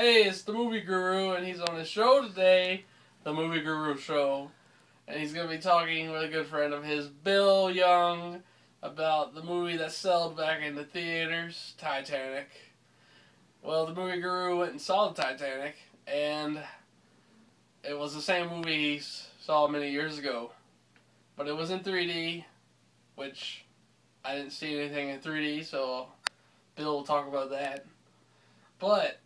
Hey, it's the Movie Guru, and he's on the show today, the Movie Guru Show. And he's going to be talking with a good friend of his, Bill Young, about the movie that sold back in the theaters, Titanic. Well, the Movie Guru went and saw the Titanic, and it was the same movie he saw many years ago. But it was in 3D, which I didn't see anything in 3D, so Bill will talk about that. But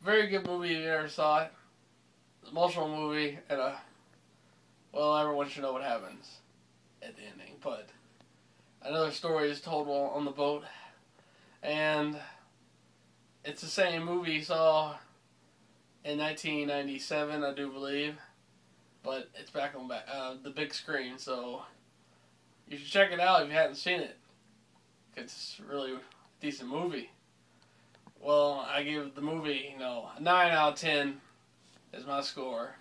very good movie if you ever saw it. Emotional movie, and well, everyone should know what happens at the ending. But another story is told while on the boat, and it's the same movie you saw in 1997, I do believe, but it's back on the big screen, so you should check it out if you haven't seen it. It's really a decent movie. Well, I give the movie, a 9 out of 10 is my score.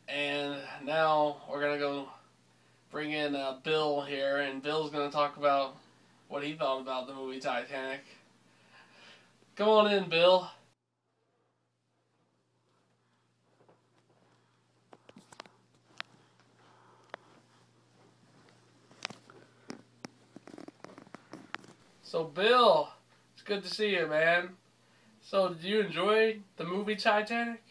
And now we're going to go bring in Bill here, and Bill's going to talk about what he thought about the movie Titanic. Come on in, Bill. So, Bill, it's good to see you, man. So, did you enjoy the movie Titanic?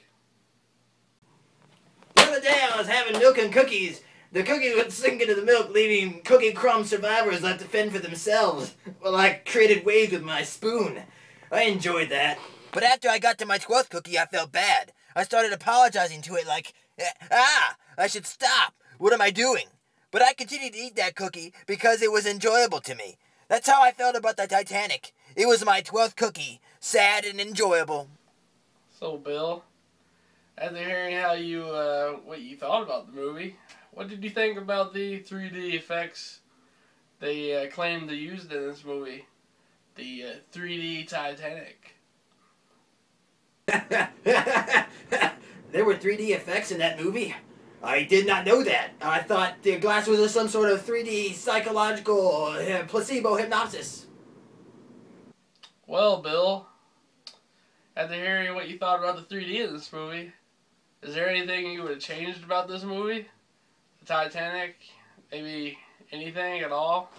The other day I was having milk and cookies. The cookies would sink into the milk, leaving cookie crumb survivors left to fend for themselves. Well, I created waves with my spoon. I enjoyed that. But after I got to my 12th cookie, I felt bad. I started apologizing to it like, I should stop. What am I doing? But I continued to eat that cookie because it was enjoyable to me. That's how I felt about the Titanic. It was my 12th cookie. Sad and enjoyable. So, Bill, after hearing how what you thought about the movie, what did you think about the 3D effects they claimed to use in this movie? The 3D Titanic. There were 3D effects in that movie? I did not know that. I thought the glass was some sort of 3D psychological placebo hypnosis. Well, Bill, after hearing what you thought about the 3D in this movie, is there anything you would have changed about this movie? The Titanic? Maybe anything at all?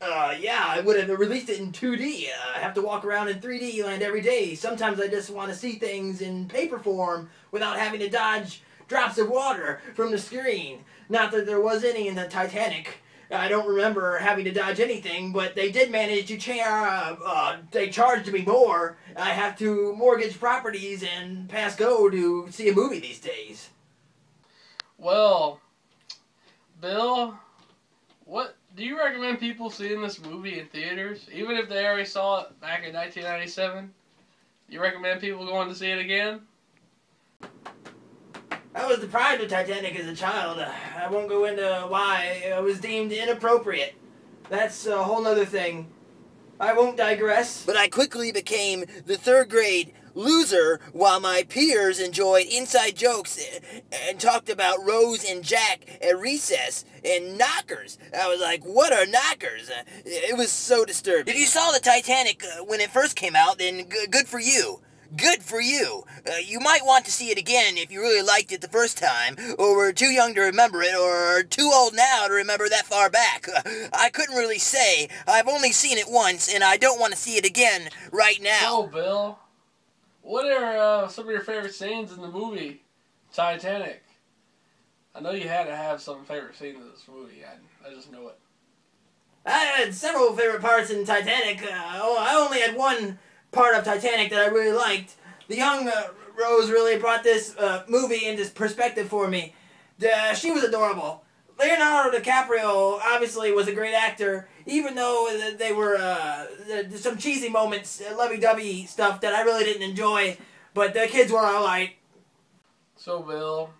Yeah, I would have released it in 2D. I have to walk around in 3D land every day. Sometimes I just want to see things in paper form without having to dodge drops of water from the screen. Not that there was any in the Titanic. I don't remember having to dodge anything, but they did manage to they charged me more. I have to mortgage properties and pass go to see a movie these days. Well, Bill, what do you recommend people seeing this movie in theaters? Even if they already saw it back in 1997? You recommend people going to see it again? I was deprived of Titanic as a child. I won't go into why I was deemed inappropriate. That's a whole nother thing. I won't digress. But I quickly became the third grade loser while my peers enjoyed inside jokes and talked about Rose and Jack at recess and knockers. I was like, what are knockers? It was so disturbing. If you saw the Titanic when it first came out, then good for you. Good for you. You might want to see it again if you really liked it the first time, or were too young to remember it, or too old now to remember that far back. I couldn't really say. I've only seen it once, and I don't want to see it again right now. Oh, Bill, what are some of your favorite scenes in the movie Titanic? I know you had to have some favorite scenes in this movie. I just know it. I had several favorite parts in Titanic. I only had one part of Titanic that I really liked. The young Rose really brought this movie into perspective for me. She was adorable. Leonardo DiCaprio obviously was a great actor, even though they were some cheesy moments, lovey-dovey stuff that I really didn't enjoy, but the kids were alright. So, Bill,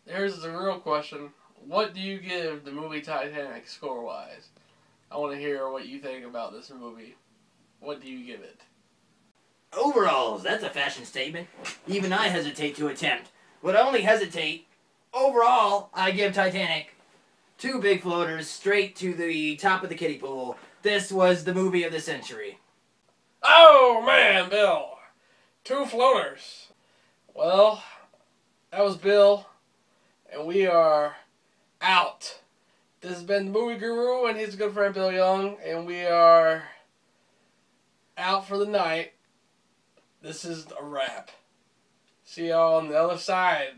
here's the real question. What do you give the movie Titanic score-wise? I want to hear what you think about this movie. What do you give it? Overalls, that's a fashion statement. Even I hesitate to attempt. Would only hesitate. Overall, I give Titanic 2 big floaters straight to the top of the kiddie pool. This was the movie of the century. Oh! Oh man, Bill. 2 floaters. Well, that was Bill, and we are out. This has been the Movie Guru and his good friend Bill Young, and we are out for the night. This is a wrap. See y'all on the other side.